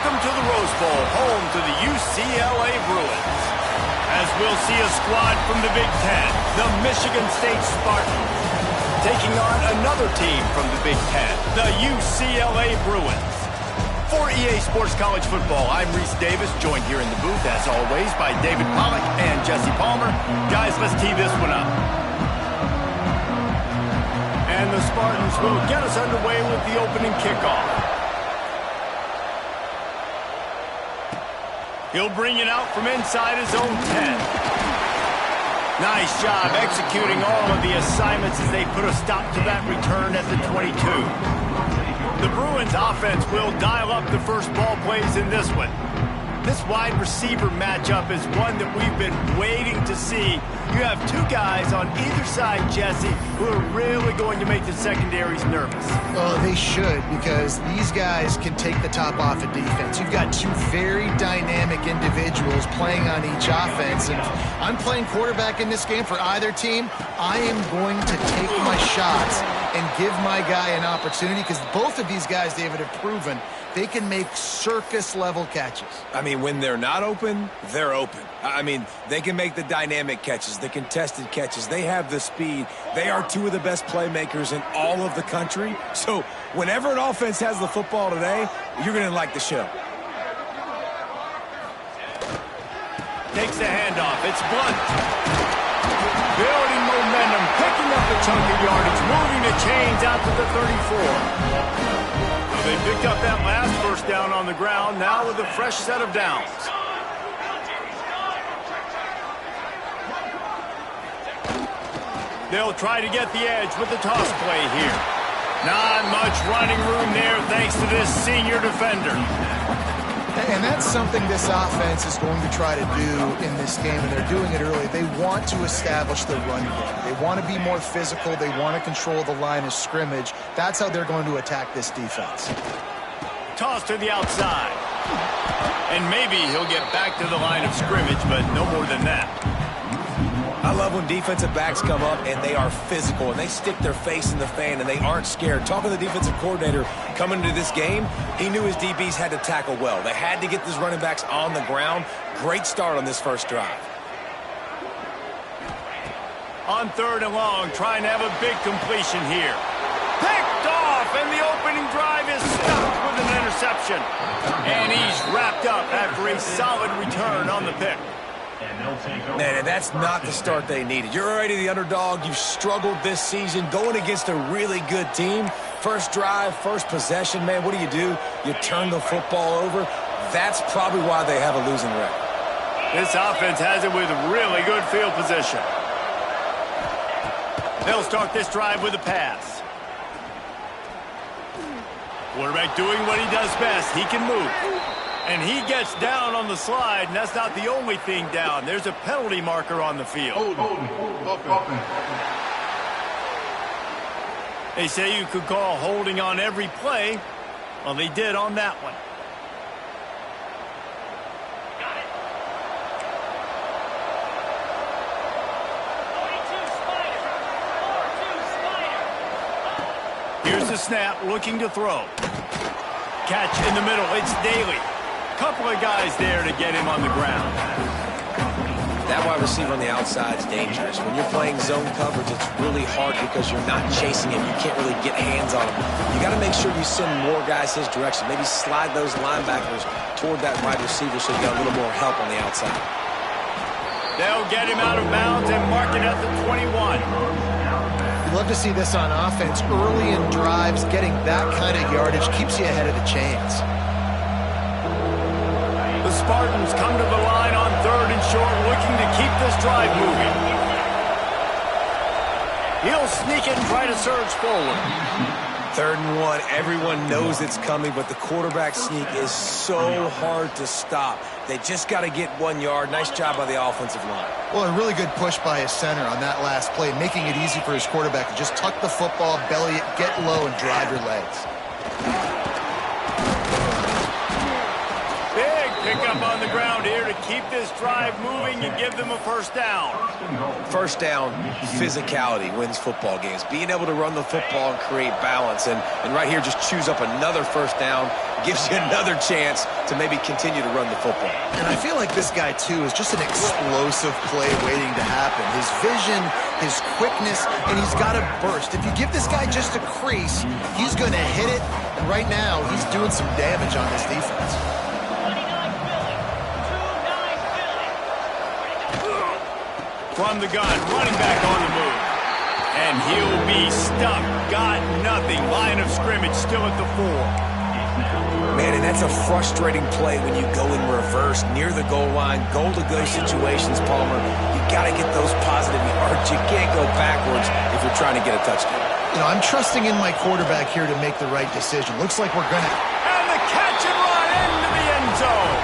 Welcome to the Rose Bowl, home to the UCLA Bruins. As we'll see a squad from the Big Ten, the Michigan State Spartans, taking on another team from the Big Ten, the UCLA Bruins. For EA Sports College Football, I'm Reese Davis, joined here in the booth, as always, by David Pollack and Jesse Palmer. Guys, let's tee this one up. And the Spartans will get us underway with the opening kickoff. He'll bring it out from inside his own 10. Nice job executing all of the assignments as they put a stop to that return at the 22. The Bruins offense will dial up the first ball plays in this one. This wide receiver matchup is one that we've been waiting to see. You have two guys on either side, Jesse, who are really going to make the secondaries nervous. Oh, they should, because these guys can take the top off of defense. You've got two very dynamic individuals playing on each offense, and if I'm playing quarterback in this game for either team, I am going to take my shots and give my guy an opportunity, because both of these guys, David, have proven they can make circus-level catches. I mean, when they're not open, they're open. I mean, they can make the dynamic catches, the contested catches. They have the speed. They are two of the best playmakers in all of the country. So whenever an offense has the football today, you're going to like the show. Takes the handoff. It's Blunt. Building momentum, picking up a chunk of yardage, moving the chains out to the 34. They picked up that last first down on the ground, now with a fresh set of downs. They'll try to get the edge with the toss play here. Not much running room there thanks to this senior defender. And that's something this offense is going to try to do in this game, and they're doing it early. They want to establish the run game. They want to be more physical. They want to control the line of scrimmage. That's how they're going to attack this defense. Toss to the outside. And maybe he'll get back to the line of scrimmage, but no more than that. I love when defensive backs come up and they are physical and they stick their face in the fan and they aren't scared. Talking to the defensive coordinator coming into this game, he knew his DBs had to tackle well. They had to get these running backs on the ground. Great start on this first drive. On 3rd and long, trying to have a big completion here. Picked off, and the opening drive is stopped with an interception. And he's wrapped up after a solid return on the pick. Man, that's not the start they needed. You're already the underdog. You've struggled this season going against a really good team. First drive, first possession, man, what do? You turn the football over. That's probably why they have a losing record. This offense has it with really good field position. They'll start this drive with a pass. Quarterback doing what he does best. He can move. And he gets down on the slide, and that's not the only thing down. There's a penalty marker on the field. They say you could call holding on every play. Well, they did on that one. Here's the snap, looking to throw. Catch in the middle, it's Daly. Couple of guys there to get him on the ground. That wide receiver on the outside is dangerous. When you're playing zone coverage, it's really hard because you're not chasing him. You can't really get hands on him. You got to make sure you send more guys his direction. Maybe slide those linebackers toward that wide receiver so you got a little more help on the outside. They'll get him out of bounds and mark it at the 21. You love to see this on offense. Early in drives, getting that kind of yardage keeps you ahead of the chains. The Spartans come to the line on 3rd and short, looking to keep this drive moving. He'll sneak it and try to surge forward. 3rd and 1, everyone knows it's coming, but the quarterback sneak is so hard to stop. They just got to get 1 yard. Nice job by the offensive line. Well, a really good push by his center on that last play, making it easy for his quarterback to just tuck the football, belly it, get low, and drive your legs. Pick up on the ground here to keep this drive moving and give them a first down. First down, physicality wins football games. Being able to run the football and create balance. And right here, just choose up another first down. Gives you another chance to maybe continue to run the football. And I feel like this guy, too, is just an explosive play waiting to happen. His vision, his quickness, and he's got a burst. If you give this guy just a crease, he's going to hit it. And right now, he's doing some damage on this defense. From the gun, running back on the move. And he'll be stuck. Got nothing. Line of scrimmage still at the 4. Man, and that's a frustrating play when you go in reverse near the goal line, goal-to-go situations, Palmer. You got to get those positive yards. You can't go backwards if you're trying to get a touchdown. You know, I'm trusting in my quarterback here to make the right decision. Looks like we're going to... And the catch and run into the end zone.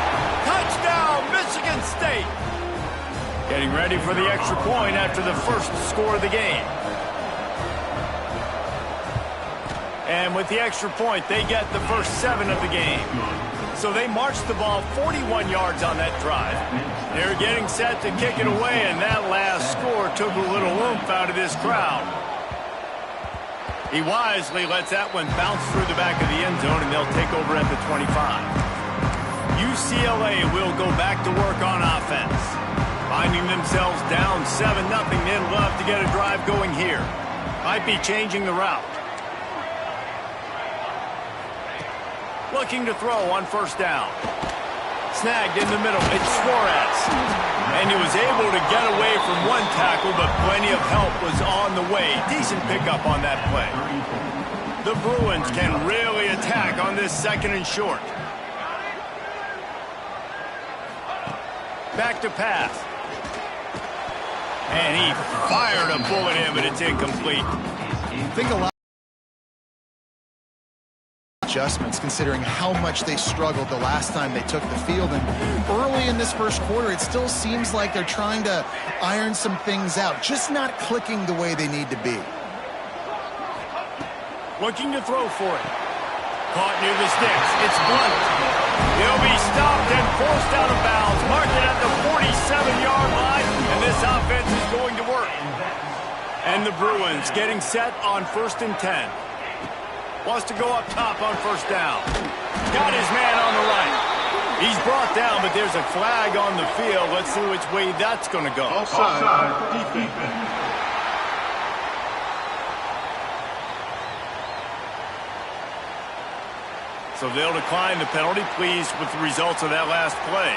Touchdown, Michigan State. Getting ready for the extra point after the first score of the game. And with the extra point, they get the first 7 of the game. So they marched the ball 41 yards on that drive. They're getting set to kick it away, and that last score took a little oomph out of this crowd. He wisely lets that one bounce through the back of the end zone, and they'll take over at the 25. UCLA will go back to work on offense. Finding themselves down 7-0, they'd love to get a drive going here. Might be changing the route. Looking to throw on first down. Snagged in the middle. It's Suarez. And he was able to get away from one tackle, but plenty of help was on the way. Decent pickup on that play. The Bruins can really attack on this 2nd and short. Back to pass. And he fired a bullet in, but it's incomplete. I think a lot adjustments considering how much they struggled the last time they took the field, and early in this first quarter it still seems like they're trying to iron some things out, just not clicking the way they need to be. Looking to throw for it. Caught near the sticks. It's Blunt. He'll be stopped and forced out of bounds. Marked it at the 47-yard line, and this offense is going to work. And the Bruins getting set on 1st and 10. Wants to go up top on first down. Got his man on the right. He's brought down, but there's a flag on the field. Let's see which way that's going to go. Offside. Defense. So they'll decline the penalty, pleased with the results of that last play.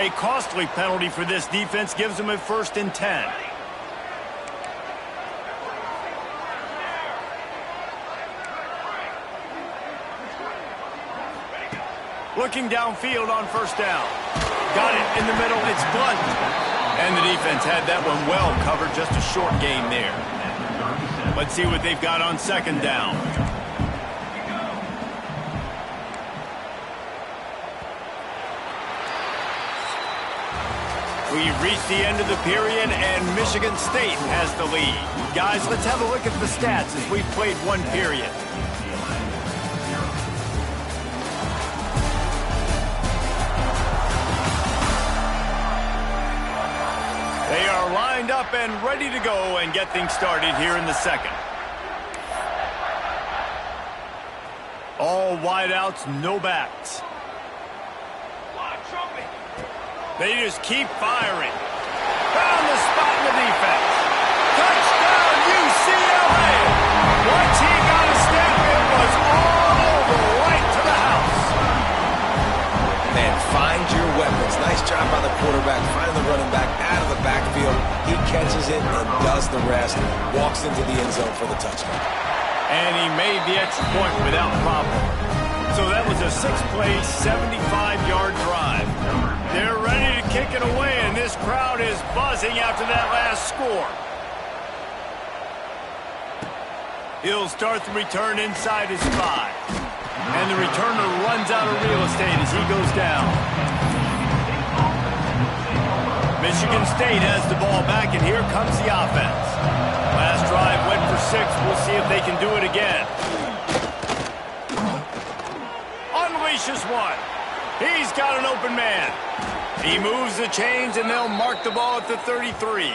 A costly penalty for this defense gives them a 1st and 10. Looking downfield on first down. Got it in the middle. It's Blunt. And the defense had that one well covered. Just a short gain there. Let's see what they've got on 2nd down. We've reached the end of the period, and Michigan State has the lead. Guys, let's have a look at the stats as we've played one period. They are lined up and ready to go and get things started here in the 2nd. All wideouts, no backs. They just keep firing. Found the spot in the defense. Touchdown, UCLA! Once he got a step, it was all over, right to the house. Man, find your weapons. Nice job by the quarterback, finding the running back out of the backfield. He catches it and does the rest. Walks into the end zone for the touchdown. And he made the extra point without problem. So that was a 6-play, 75-yard drive. They're ready to kick it away, and this crowd is buzzing after that last score. He'll start the return inside his 5. And the returner runs out of real estate as he goes down. Michigan State has the ball back, and here comes the offense. Last drive went for 6. We'll see if they can do it again. Unleashes one. He's got an open man. He moves the chains, and they'll mark the ball at the 33.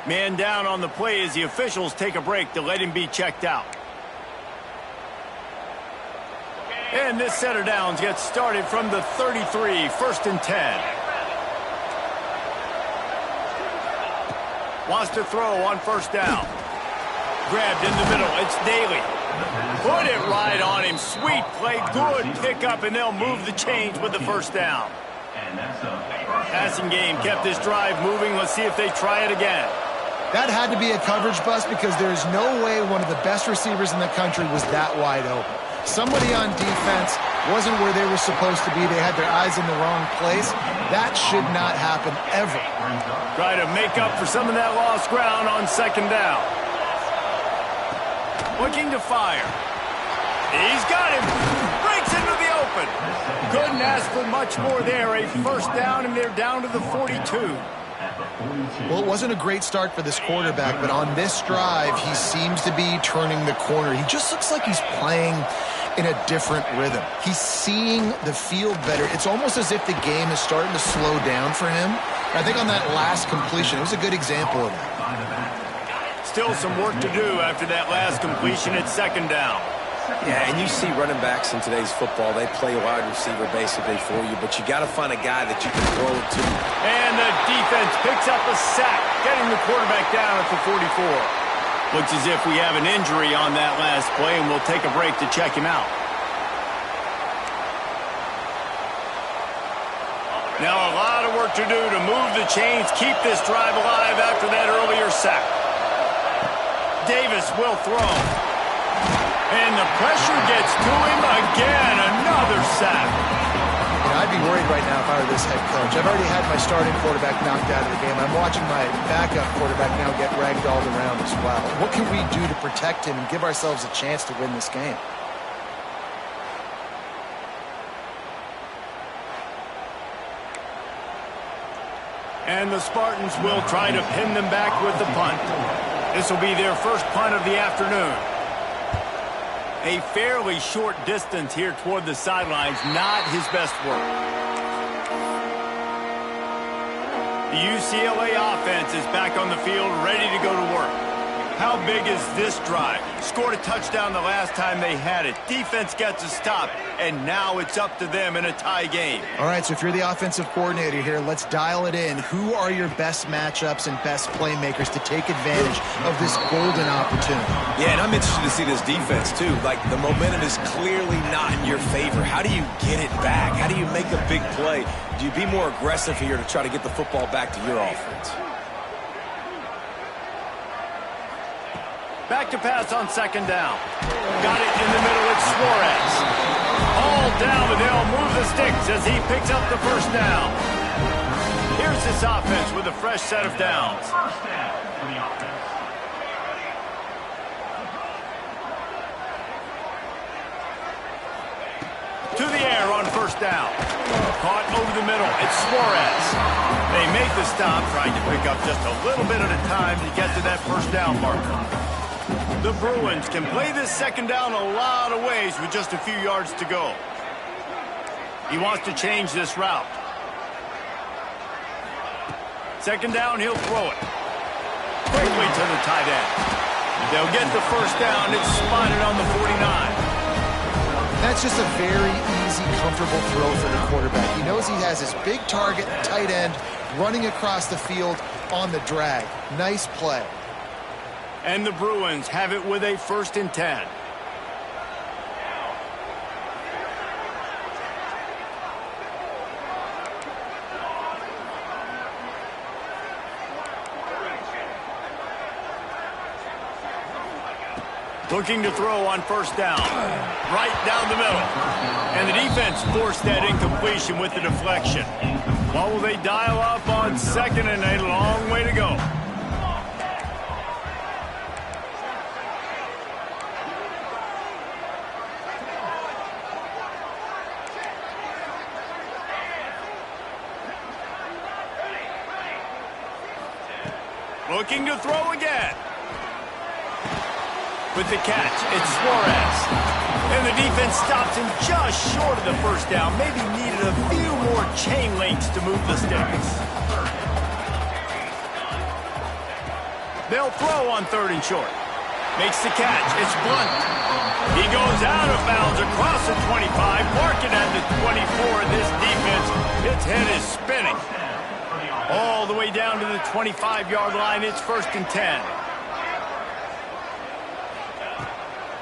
Man down on the play as the officials take a break to let him be checked out. And this set of downs gets started from the 33, 1st and 10. Wants to throw on 1st down. Grabbed in the middle. It's Daly. Put it right on him. Sweet play. Good pickup, and they'll move the chains with the 1st down. Passing game kept this drive moving. Let's see if they try it again. That had to be a coverage bust because there's no way one of the best receivers in the country was that wide open. Somebody on defense wasn't where they were supposed to be. They had their eyes in the wrong place. That should not happen ever. Try to make up for some of that lost ground on 2nd down. Looking to fire. He's got him. Breaks into the open. Couldn't ask for much more there. A 1st down, and they're down to the 42. Well, it wasn't a great start for this quarterback, but on this drive, he seems to be turning the corner. He just looks like he's playing in a different rhythm. He's seeing the field better. It's almost as if the game is starting to slow down for him. I think on that last completion, it was a good example of that. Still some work to do after that last completion at 2nd down. Yeah, and you see running backs in today's football, they play wide receiver basically for you, but you got to find a guy that you can throw it to. And the defense picks up a sack, getting the quarterback down at the 44. Looks as if we have an injury on that last play, and we'll take a break to check him out. Now a lot of work to do to move the chains, keep this drive alive after that earlier sack. Davis will throw. And the pressure gets to him again. Another sack. I'd be worried right now if I were this head coach. I've already had my starting quarterback knocked out of the game. I'm watching my backup quarterback now get ragdolled around as well. What can we do to protect him and give ourselves a chance to win this game? And the Spartans will try to pin them back with the punt. This will be their first punt of the afternoon. A fairly short distance here toward the sidelines, not his best work. The UCLA offense is back on the field, ready to go to work. How big is this drive? Scored a touchdown the last time they had it. Defense gets a stop, and now it's up to them in a tie game. All right, so if you're the offensive coordinator here, let's dial it in. Who are your best matchups and best playmakers to take advantage of this golden opportunity? Yeah, and I'm interested to see this defense, too. Like, the momentum is clearly not in your favor. How do you get it back? How do you make a big play? Do you be more aggressive here to try to get the football back to your offense? Back to pass on 2nd down. Got it in the middle. It's Suarez. All down, but they'll move the sticks as he picks up the 1st down. Here's this offense with a fresh set of downs. To the air on 1st down. Caught over the middle. It's Suarez. They make the stop, trying to pick up just a little bit at a time to get to that 1st down marker. The Bruins can play this 2nd down a lot of ways with just a few yards to go. He wants to change this route. 2nd down, he'll throw it. Quickly to the tight end. They'll get the 1st down. It's spotted on the 49. That's just a very easy, comfortable throw for the quarterback. He knows he has his big target, tight end, running across the field on the drag. Nice play. And the Bruins have it with a 1st and 10. Looking to throw on 1st down. Right down the middle. And the defense forced that incompletion with the deflection. What will they dial up on 2nd and a long way to go? Looking to throw again. With the catch, it's Suarez. And the defense stops him just short of the first down. Maybe needed a few more chain links to move the sticks. They'll throw on 3rd and short. Makes the catch. It's Blunt. He goes out of bounds across the 25. Mark it at the 24. This defense, its head is spinning. All the way down to the 25-yard line. It's 1st and 10.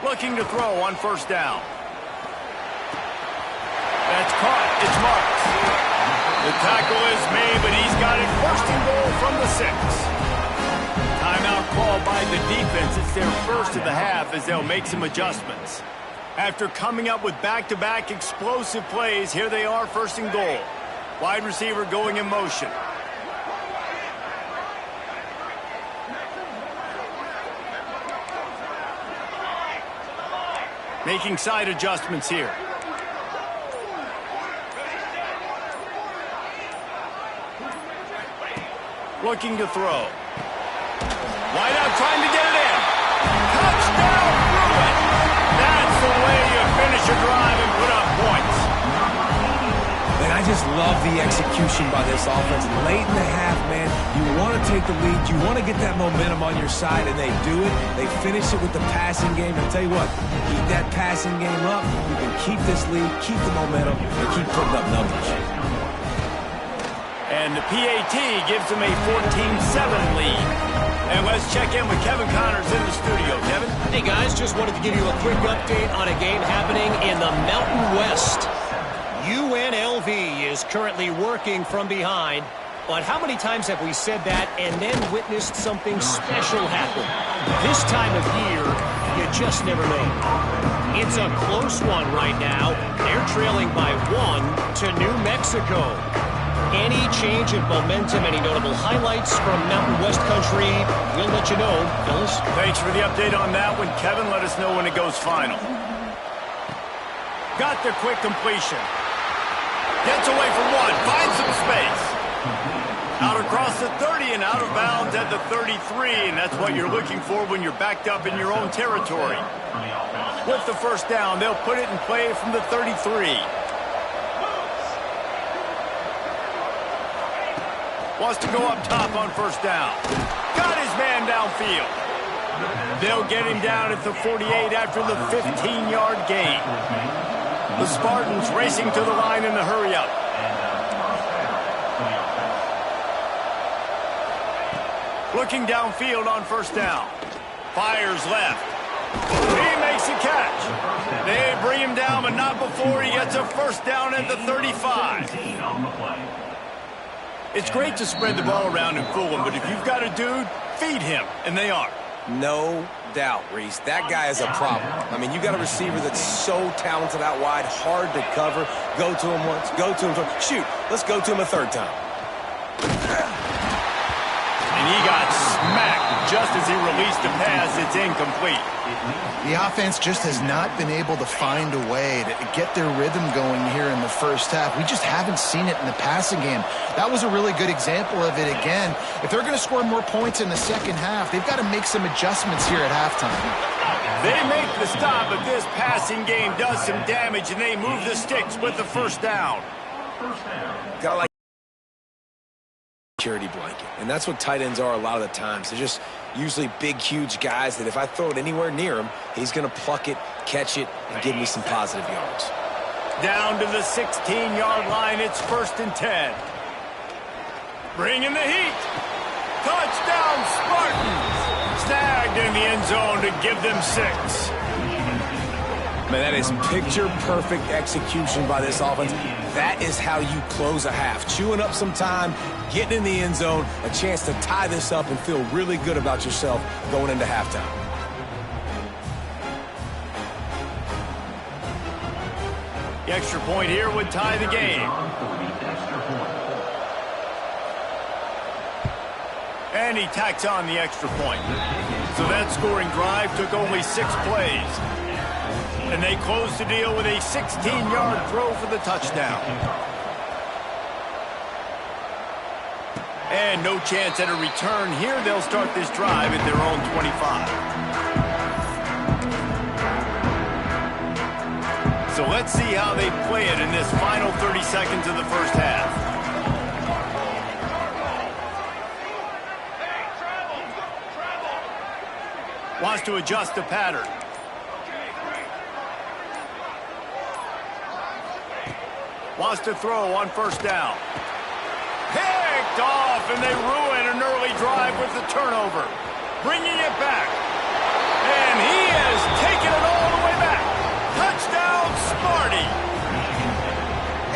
Looking to throw on 1st down. That's caught. It's Marks. The tackle is made, but he's got it 1st and goal from the 6. Timeout called by the defense. It's their first of the half as they'll make some adjustments. After coming up with back-to-back explosive plays, here they are 1st and goal. Wide receiver going in motion. Making side adjustments here. Looking to throw. Wide out trying to get it in. Touchdown, Bruin! That's the way you finish a drive and put up points. And I just love the execution by this offense. Late in the half, man, you want to take the lead. You want to get that momentum on your side, and they do it. They finish it with the passing game. I'll tell you what, keep that passing game up. You can keep this lead, keep the momentum, and keep putting up numbers. And the PAT gives them a 14-7 lead. And let's check in with Kevin Connors in the studio. Kevin? Hey, guys, just wanted to give you a quick update on a game happening in the Mountain West. UNLV is currently working from behind. But how many times have we said that and then witnessed something special happen? This time of year, you just never know. It's a close one right now. They're trailing by 1 to New Mexico. Any change of momentum, any notable highlights from Mountain West Country, we'll let you know, fellas. Thanks for the update on that one, Kevin. Let us know when it goes final. Got the quick completion. Gets away from 1, finds some space. Out across the 30 and out of bounds at the 33, and that's what you're looking for when you're backed up in your own territory. With the 1st down, they'll put it in play from the 33. Wants to go up top on 1st down. Got his man downfield. They'll get him down at the 48 after the 15-yard gain. The Spartans racing to the line in the hurry-up. Looking downfield on 1st down. Fires left. He makes a catch. They bring him down, but not before he gets a 1st down at the 35. It's great to spread the ball around and fool him, but if you've got a dude, feed him, and they are. No doubt, Reese. That guy is a problem. I mean, you got a receiver that's so talented out wide, hard to cover. Go to him once, go to him twice. Shoot, let's go to him a 3rd time. And he got smacked just as he released the pass. It's incomplete. The offense just has not been able to find a way to get their rhythm going here in the 1st half. We just haven't seen it in the passing game. That was a really good example of it again. If they're going to score more points in the 2nd half, they've got to make some adjustments here at halftime. They make the stop, but this passing game does some damage, and they move the sticks with the 1st down. Got like security blanket, and that's what tight ends are a lot of the times. They're just usually big, huge guys that if I throw it anywhere near him, he's going to pluck it, catch it, and give me some positive yards. Down to the 16-yard line, it's 1st and 10. Bringing the heat. Touchdown, Spartans. Snagged in the end zone to give them 6. Man, that is picture-perfect execution by this offense. That is how you close a half. Chewing up some time, getting in the end zone, a chance to tie this up and feel really good about yourself going into halftime. The extra point here would tie the game. And he tacks on the extra point. So that scoring drive took only 6 plays. And they close the deal with a 16-yard throw for the touchdown. And no chance at a return here. They'll start this drive at their own 25. So let's see how they play it in this final 30 seconds of the first half. Wants to adjust the pattern. Wants to throw on first down. Picked off, and they ruin an early drive with the turnover. Bringing it back. And he has taken it all the way back. Touchdown, Smarty.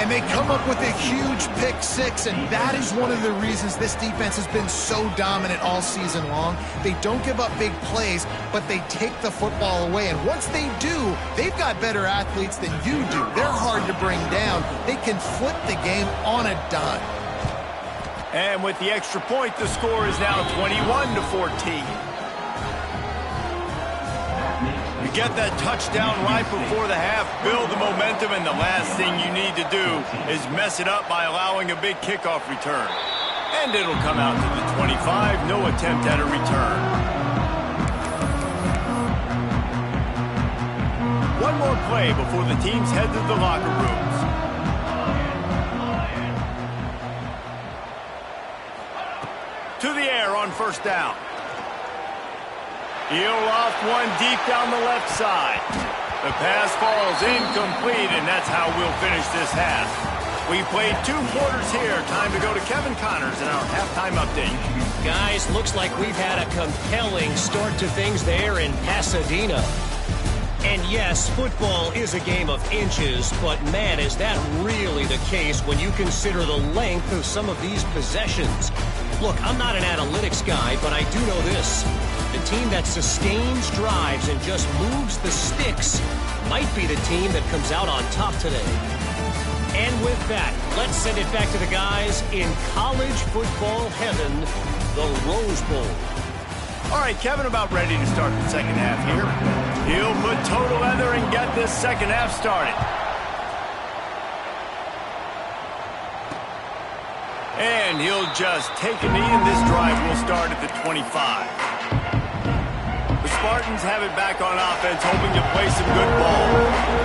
And they come up with a huge pick six, and that is one of the reasons this defense has been so dominant all season long. They don't give up big plays, but they take the football away. And once they do, they've got better athletes than you do. They're hard to bring down. They can flip the game on a dime. And with the extra point, the score is now 21-14. You get that touchdown right before the half, build the momentum, and the last thing you need to do is mess it up by allowing a big kickoff return. And it'll come out to the 25, no attempt at a return. One more play before the teams head to the locker rooms. To the air on first down. He'll loft one deep down the left side. The pass falls incomplete, and that's how we'll finish this half. We played 2 quarters here. Time to go to Kevin Connors in our halftime update. Guys, looks like we've had a compelling start to things there in Pasadena. And yes, football is a game of inches, but man, is that really the case when you consider the length of some of these possessions. Look, I'm not an analytics guy, but I do know this. The team that sustains drives and just moves the sticks might be the team that comes out on top today. And with that, let's send it back to the guys in college football heaven, the Rose Bowl. All right, Kevin, about ready to start the second half here. He'll put toe to leather and get this second half started. And he'll just take a knee, and this drive will start at the 25. The Spartans have it back on offense, hoping to play some good ball.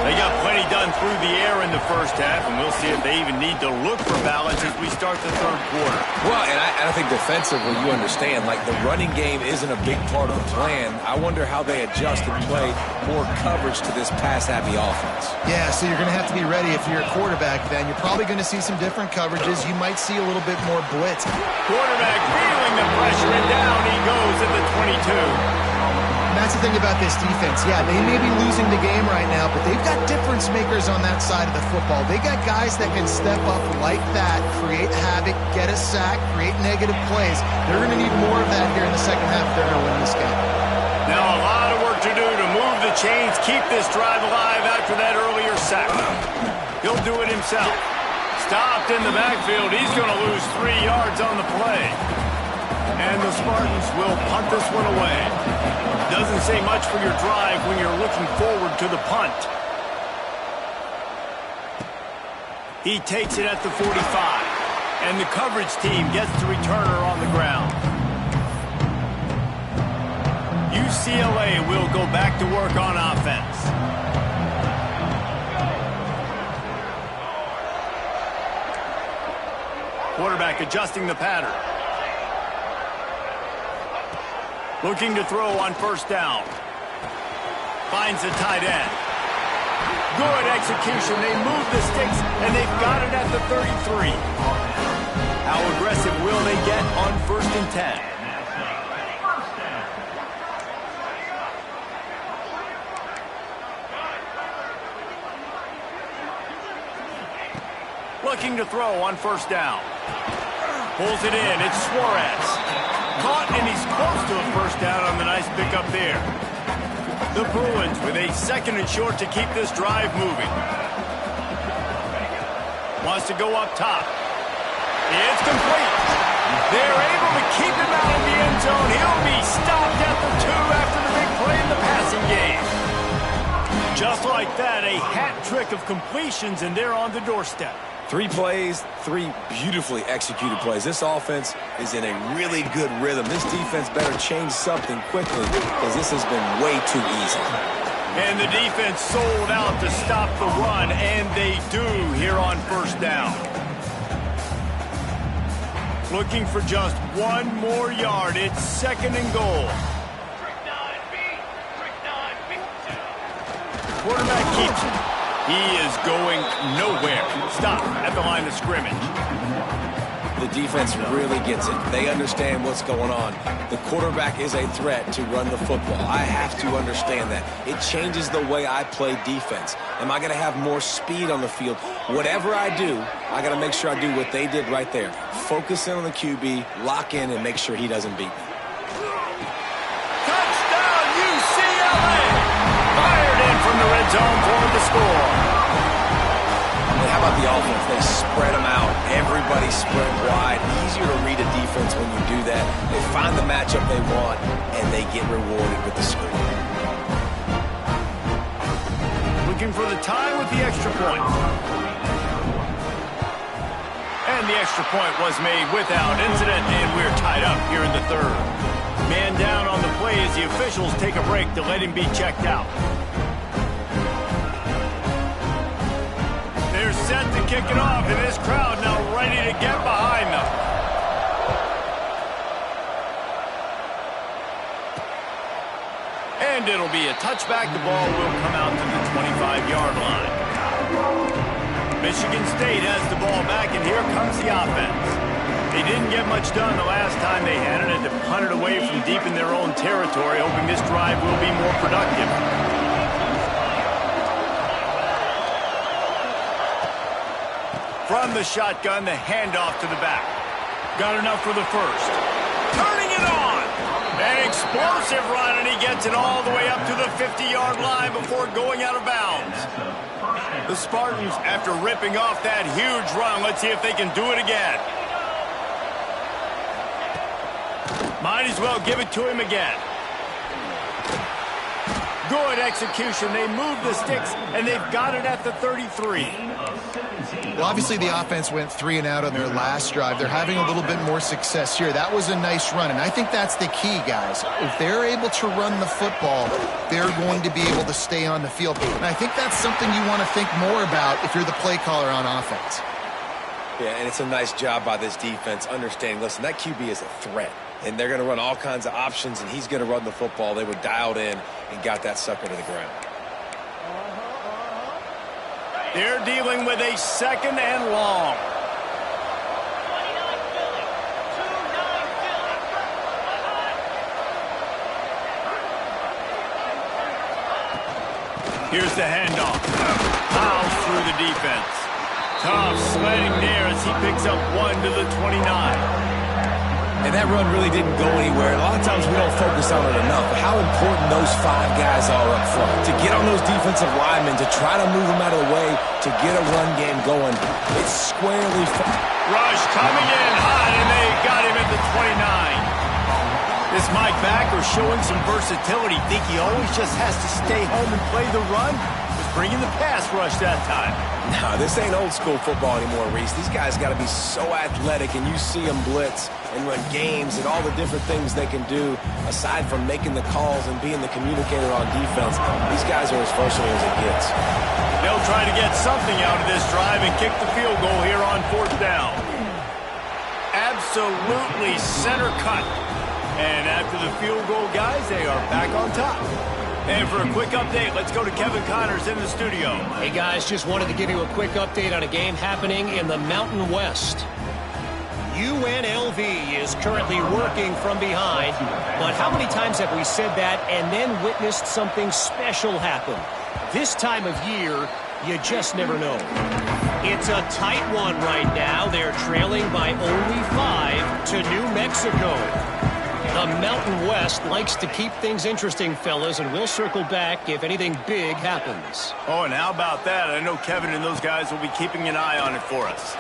They got plenty done through the air in the first half, and we'll see if they even need to look for balance as we start the third quarter. Well, and I think defensively, you understand, like the running game isn't a big part of the plan. I wonder how they adjust and play more coverage to this pass-happy offense. Yeah, so you're going to have to be ready if you're a quarterback then. You're probably going to see some different coverages. You might see a little bit more blitz. Quarterback feeling the pressure, and down he goes at the 22. And that's the thing about this defense. Yeah, they may be losing the game right now, but they've got difference makers on that side of the football. They got guys that can step up like that, create havoc, get a sack, create negative plays. They're going to need more of that here in the second half if they're going to win this game. Now a lot of work to do to move the chains, keep this drive alive after that earlier sack. He'll do it himself. Stopped in the backfield. He's going to lose 3 yards on the play. And the Spartans will punt this one away. Doesn't say much for your drive when you're looking forward to the punt. He takes it at the 45. And the coverage team gets the returner on the ground. UCLA will go back to work on offense. Quarterback adjusting the pattern. Looking to throw on first down. Finds the tight end. Good execution. They move the sticks, and they've got it at the 33. How aggressive will they get on 1st and 10? Looking to throw on first down. Pulls it in. It's Suarez. Caught, and he's close to a first down on the nice pickup there. The Bruins with a 2nd and short to keep this drive moving. Wants to go up top. It's complete. They're able to keep him out of the end zone. He'll be stopped at the 2 after the big play in the passing game. Just like that, a hat trick of completions, and they're on the doorstep. 3 plays, 3 beautifully executed plays. This offense is in a really good rhythm. This defense better change something quickly because this has been way too easy. And the defense sold out to stop the run, and they do here on first down. Looking for just one more yard. It's 2nd and goal. Quarterback keeps it. He is going nowhere. Stop at the line of scrimmage. The defense really gets it. They understand what's going on. The quarterback is a threat to run the football. I have to understand that. It changes the way I play defense. Am I going to have more speed on the field? Whatever I do, I got to make sure I do what they did right there. Focus in on the QB, lock in, and make sure he doesn't beat me. Touchdown, UCLA! Fired in from the red zone for the score. And how about the offense? They spread them out. Everybody spread wide. Easier to read a defense when you do that. They find the matchup they want, and they get rewarded with the score. Looking for the tie with the extra point. And the extra point was made without incident, and we're tied up here in the 3rd. Man down on the play as the officials take a break to let him be checked out. They're set to kick it off, and this crowd now ready to get behind them. And it'll be a touchback. The ball will come out to the 25-yard line. Michigan State has the ball back, and here comes the offense. They didn't get much done the last time they had it, and to punt it away from deep in their own territory, hoping this drive will be more productive. From the shotgun, the handoff to the back. Got enough for the first. Turning it on! An explosive run, and he gets it all the way up to the 50-yard line before going out of bounds. The Spartans, after ripping off that huge run, let's see if they can do it again. Might as well give it to him again. Good execution. They move the sticks, and they've got it at the 33. Well, obviously the offense went 3 and out on their last drive. They're having a little bit more success here. That was a nice run, and I think that's the key, guys. If they're able to run the football, they're going to be able to stay on the field. And I think that's something you want to think more about if you're the play caller on offense. Yeah, and it's a nice job by this defense understanding, listen, that QB is a threat. And they're going to run all kinds of options, and he's going to run the football. They were dialed in and got that sucker to the ground. They're dealing with a 2nd and long. Here's the handoff. Fouls through the defense. Tough sledding there as he picks up 1 to the 29. And that run really didn't go anywhere. A lot of times we don't focus on it enough. But how important those 5 guys are up front. To get on those defensive linemen, to try to move them out of the way, to get a run game going. It's squarely... Rush coming in hot, and they got him at the 29. This Mike backer showing some versatility. Think he always just has to stay home and play the run? Was bringing the pass rush that time. No, this ain't old school football anymore, Reese. These guys got to be so athletic, and you see them blitz and run games and all the different things they can do aside from making the calls and being the communicator on defense. These guys are as versatile as it gets. They'll try to get something out of this drive and kick the field goal here on 4th down. Absolutely center cut. And after the field goal, guys, they are back on top. And for a quick update, let's go to Kevin Connors in the studio. Hey, guys, just wanted to give you a quick update on a game happening in the Mountain West. UNLV is currently working from behind, but how many times have we said that and then witnessed something special happen? This time of year, you just never know. It's a tight one right now. They're trailing by only 5 to New Mexico. The Mountain West likes to keep things interesting, fellas, and we'll circle back if anything big happens. Oh, and how about that? I know Kevin and those guys will be keeping an eye on it for us.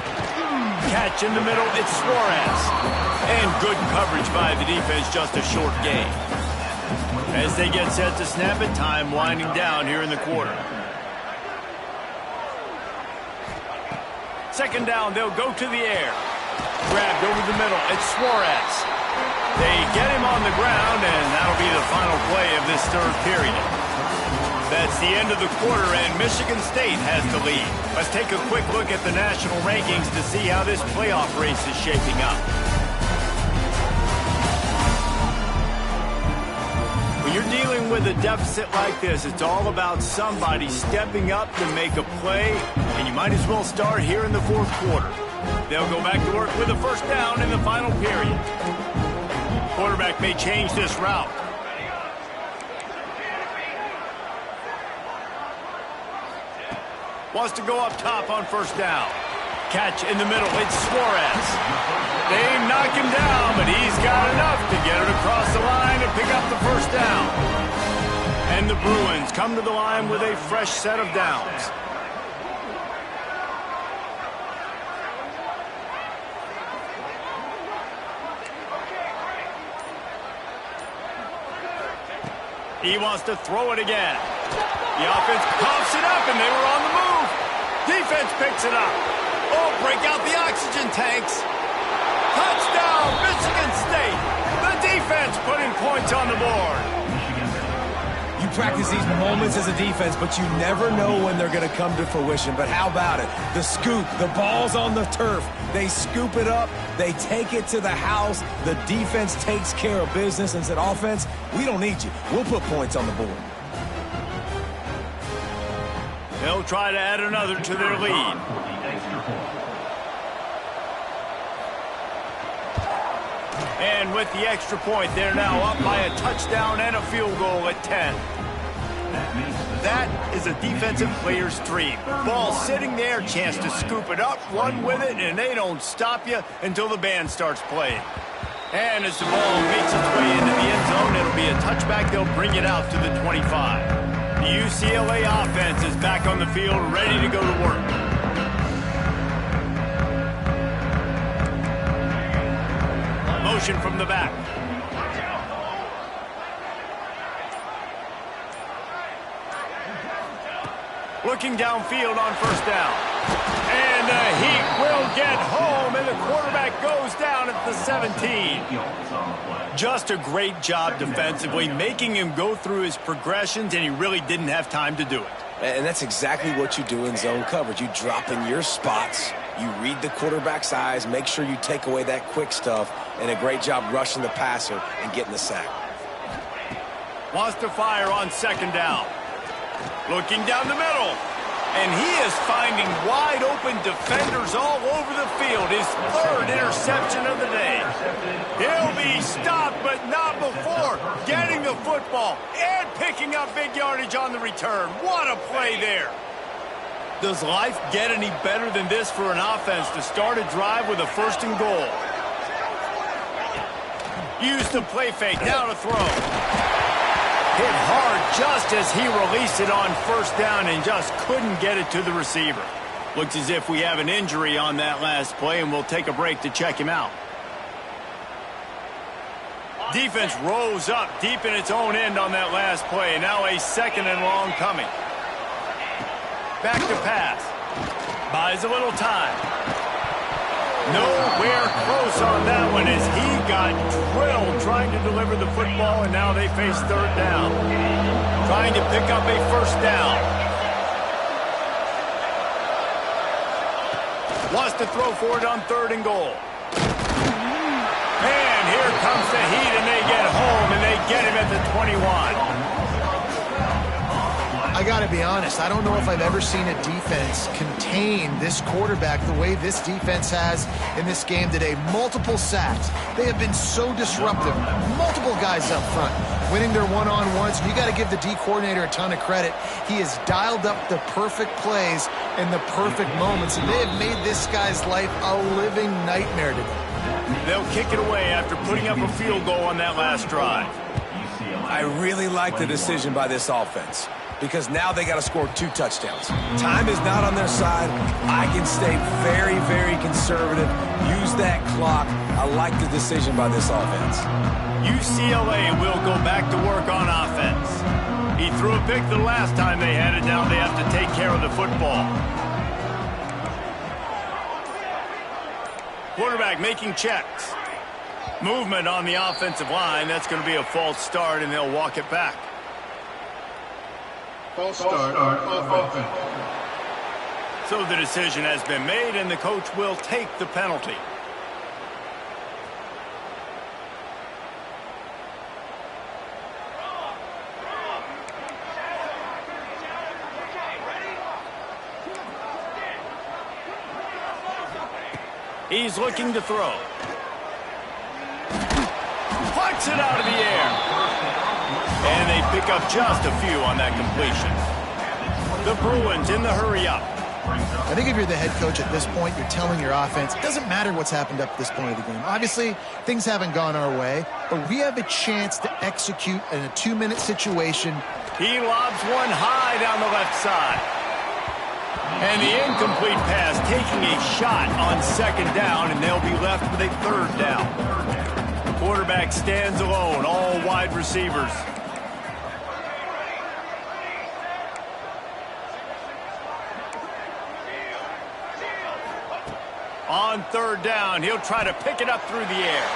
Catch in the middle, it's Suarez. And good coverage by the defense, just a short gain. As they get set to snap it, time winding down here in the quarter. 2nd down, they'll go to the air. Grabbed over the middle, it's Suarez. They get him on the ground, and that'll be the final play of this 3rd period. That's the end of the quarter, and Michigan State has the lead. Let's take a quick look at the national rankings to see how this playoff race is shaping up. When you're dealing with a deficit like this, it's all about somebody stepping up to make a play, and you might as well start here in the fourth quarter. They'll go back to work with a first down in the final period. Quarterback may change this route. Wants to go up top on first down. Catch in the middle. It's Suarez. They knock him down, but he's got enough to get it across the line and pick up the first down. And the Bruins come to the line with a fresh set of downs. He wants to throw it again. The offense pops it up, and they were on the move. Defense picks it up. Oh, break out the oxygen tanks. Touchdown, Michigan State. The defense putting points on the board. You practice these moments as a defense, but you never know when they're going to come to fruition. But how about it? The scoop, the ball's on the turf. They scoop it up. They take it to the house. The defense takes care of business and said, offense, we don't need you. We'll put points on the board. They'll try to add another to their lead. And with the extra point, they're now up by a touchdown and a field goal at 10. That is a defensive player's dream. Ball sitting there, chance to scoop it up, run with it, and they don't stop you until the band starts playing. And as the ball makes its way into the end zone, it'll be a touchback. They'll bring it out to the 25. The UCLA offense is back on the field, ready to go to work. Motion from the back. Looking downfield on first down. And the Heat will get home, and the quarterback goes down at the 17. Just a great job defensively, making him go through his progressions, and he really didn't have time to do it. And that's exactly what you do in zone coverage. You drop in your spots, you read the quarterback's eyes, make sure you take away that quick stuff, and a great job rushing the passer and getting the sack. Wants to fire on second down. Looking down the middle. And he is finding wide open defenders all over the field. His third interception of the day. He'll be stopped, but not before getting the football and picking up big yardage on the return. What a play there. Does life get any better than this for an offense to start a drive with a first and goal? Use the play fake. Now to throw. Hit hard just as he released it on first down and just couldn't get it to the receiver. Looks as if we have an injury on that last play, and we'll take a break to check him out. Defense rose up deep in its own end on that last play. Now a second and long coming. Back to pass. Buys a little time. Nowhere close on that one as he got drilled trying to deliver the football, and now they face third down. Trying to pick up a first down. Wants to throw for it on third and goal. And here comes the Heat, and they get home, and they get him at the 21. I got to be honest, I don't know if I've ever seen a defense contain this quarterback the way this defense has in this game today. Multiple sacks. They have been so disruptive. Multiple guys up front winning their one-on-ones. You got to give the D coordinator a ton of credit. He has dialed up the perfect plays in the perfect moments, and they have made this guy's life a living nightmare today. They'll kick it away after putting up a field goal on that last drive. I really like the decision by this offense, because now they got to score 2 touchdowns. Time is not on their side. I can stay very, very conservative. Use that clock. I like the decision by this offense. UCLA will go back to work on offense. He threw a pick the last time they had it. Now they have to take care of the football. Quarterback making checks. Movement on the offensive line. That's going to be a false start, and they'll walk it back. False start offense. So the decision has been made, and the coach will take the penalty. He's looking to throw. Plucks it out of the air. And they pick up just a few on that completion. The Bruins in the hurry-up. I think if you're the head coach at this point, you're telling your offense, it doesn't matter what's happened up to this point of the game. Obviously, things haven't gone our way, but we have a chance to execute in a 2-minute situation. He lobs one high down the left side. And the incomplete pass taking a shot on second down, and they'll be left with a third down. Quarterback stands alone, all wide receivers. On third down, he'll try to pick it up through the air.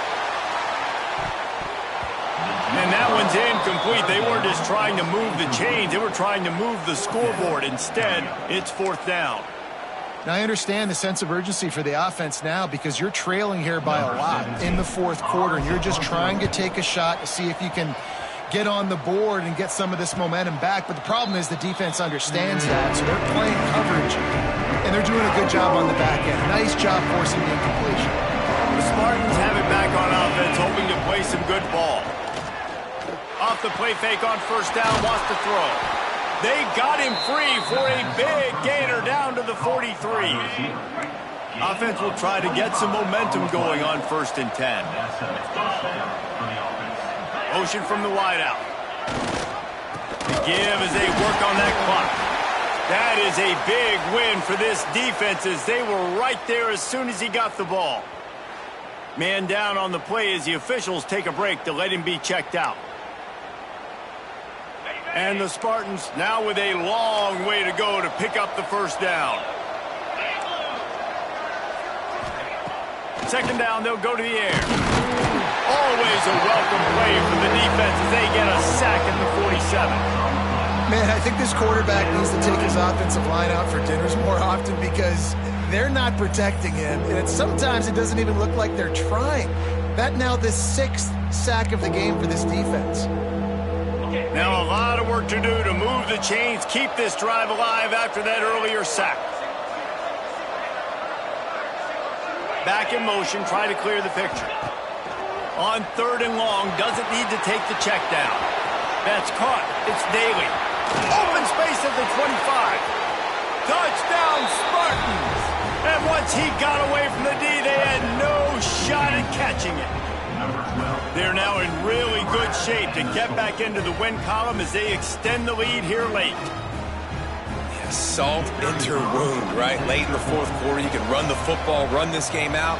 And that one's incomplete. They weren't just trying to move the chains. They were trying to move the scoreboard. Instead, it's fourth down. Now, I understand the sense of urgency for the offense now because you're trailing here by a lot in the fourth quarter, and you're just trying to take a shot to see if you can get on the board and get some of this momentum back. But the problem is the defense understands that, so they're playing coverage, and they're doing a good job on the back end. Nice job forcing the incompletion. The Spartans have it back on offense, hoping to play some good ball. Off the play fake on first down, wants to throw. They got him free for a big gainer down to the 43. Offense will try to get some momentum going on 1st and 10. Motion from the wideout. The give as they work on that clock. That is a big win for this defense as they were right there as soon as he got the ball. Man down on the play as the officials take a break to let him be checked out. And the Spartans now with a long way to go to pick up the first down. Second down, they'll go to the air. Always a welcome play for the defense as they get a sack at the 47. Man, I think this quarterback needs to take his offensive line out for dinners more often because they're not protecting him. And sometimes it doesn't even look like they're trying. That now the 6th sack of the game for this defense. Now a lot of work to do to move the chains, keep this drive alive after that earlier sack. Back in motion, try to clear the picture. On third and long, doesn't need to take the check down. That's caught. It's Daly. Open space at the 25. Touchdown, Spartans! And once he got away from the D, they had no shot at catching it. They're now in really good shape to get back into the win column as they extend the lead here late. Yeah, salt into wound, right? Late in the fourth quarter, you can run the football, run this game out.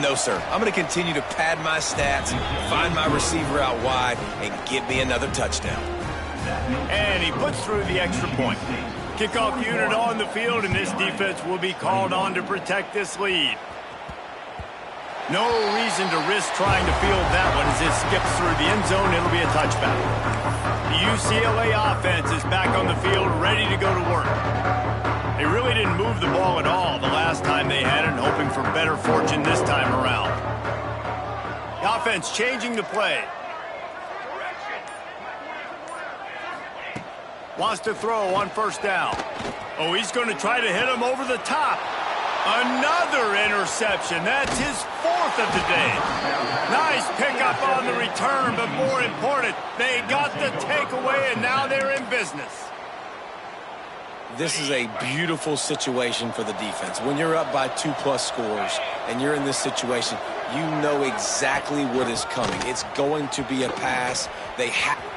No, sir. I'm going to continue to pad my stats, find my receiver out wide, and give me another touchdown. And he puts through the extra point. Kickoff unit on the field, and this defense will be called on to protect this lead. No reason to risk trying to field that one as it skips through the end zone. It'll be a touchback. The UCLA offense is back on the field, ready to go to work. They really didn't move the ball at all the last time they had it, hoping for better fortune this time around. The offense changing the play. Wants to throw on first down. Oh, he's going to try to hit him over the top. Another interception. That's his 4th of the day. Nice pickup on the return, but more important, they got the takeaway, and now they're in business. This is a beautiful situation for the defense. When you're up by 2+ scores and you're in this situation, you know exactly what is coming. It's going to be a pass.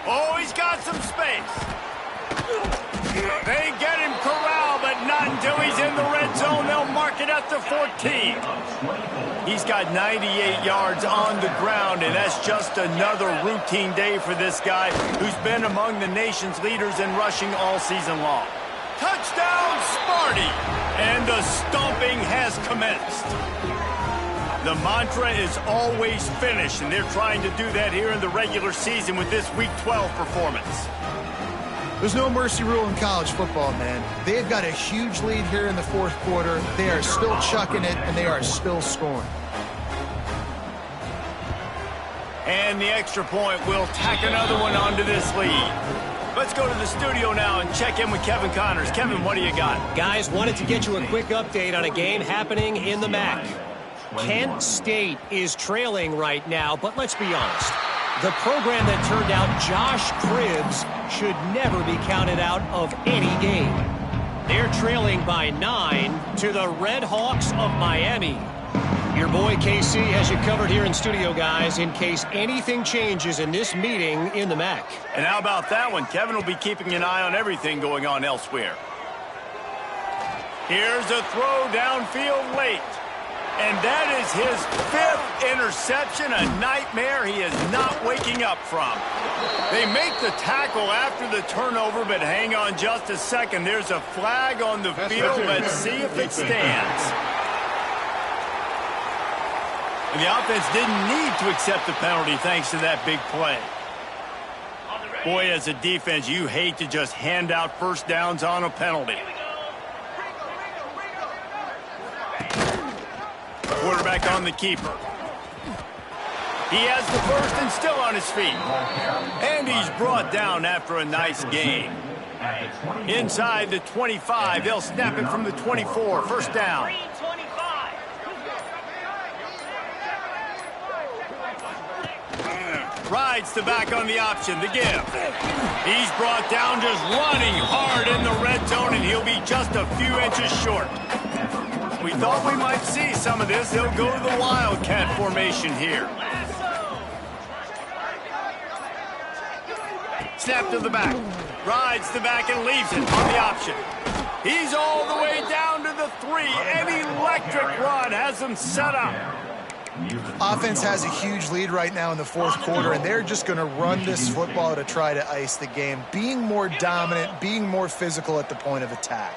Oh, he's got some space. They get him corralled, but not until he's in the red zone. They'll mark it at the 14. He's got 98 yards on the ground, and that's just another routine day for this guy who's been among the nation's leaders in rushing all season long. Touchdown, Sparty! And the stomping has commenced. The mantra is always finish, and they're trying to do that here in the regular season with this Week 12 performance. There's no mercy rule in college football, man. They've got a huge lead here in the fourth quarter. They are still chucking it, and they are still scoring. And the extra point will tack another one onto this lead. Let's go to the studio now and check in with Kevin Connors. Kevin, what do you got? Guys, wanted to get you a quick update on a game happening in the MAC. Kent State is trailing right now, but let's be honest. The program that turned out Josh Cribbs should never be counted out of any game. They're trailing by 9 to the Red Hawks of Miami. Your boy KC has you covered here in studio, guys, in case anything changes in this meeting in the MAC. And how about that one? Kevin will be keeping an eye on everything going on elsewhere. Here's a throw downfield late. And that is his 5th interception, a nightmare he is not waking up from. They make the tackle after the turnover, but hang on just a second. There's a flag on the field. Let's see if it stands. And the offense didn't need to accept the penalty thanks to that big play. Boy, as a defense, you hate to just hand out first downs on a penalty. Quarterback on the keeper. He has the first and still on his feet. And he's brought down after a nice gain. Inside the 25, they'll snap it from the 24. First down. Rides the back on the option, the give. He's brought down just running hard in the red zone, and he'll be just a few inches short. We thought we might see some of this. They'll go to the Wildcat formation here. Snap to the back. Rides the back and leaves it on the option. He's all the way down to the 3. An electric run has them set up. Offense has a huge lead right now in the fourth quarter, and they're just going to run this football to try to ice the game, being more dominant, being more physical at the point of attack.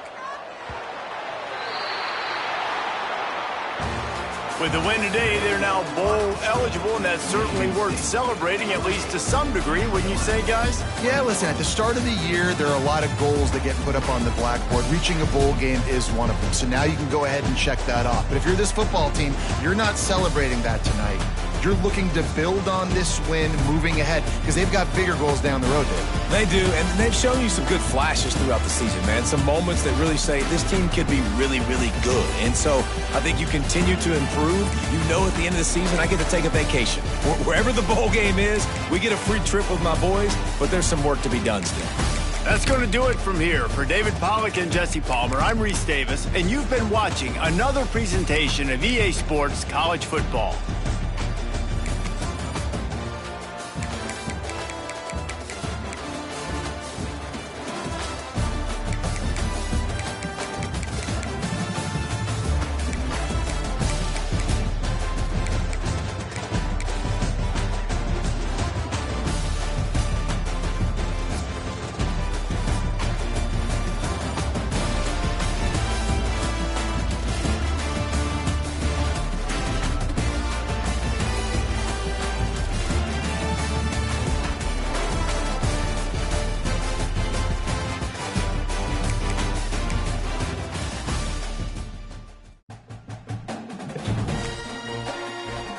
With the win today, they're now bowl eligible, and that's certainly worth celebrating, at least to some degree, wouldn't you say, guys? Yeah, listen, at the start of the year, there are a lot of goals that get put up on the blackboard. Reaching a bowl game is one of them, so now you can go ahead and check that off. But if you're this football team, you're not celebrating that tonight. You're looking to build on this win moving ahead because they've got bigger goals down the road, Dave. They do, and they've shown you some good flashes throughout the season, man. Some moments that really say this team could be really, really good. And so I think you continue to improve. You know at the end of the season, I get to take a vacation. Wherever the bowl game is, we get a free trip with my boys, but there's some work to be done still. That's going to do it from here. For David Pollack and Jesse Palmer, I'm Reese Davis, and you've been watching another presentation of EA Sports College Football.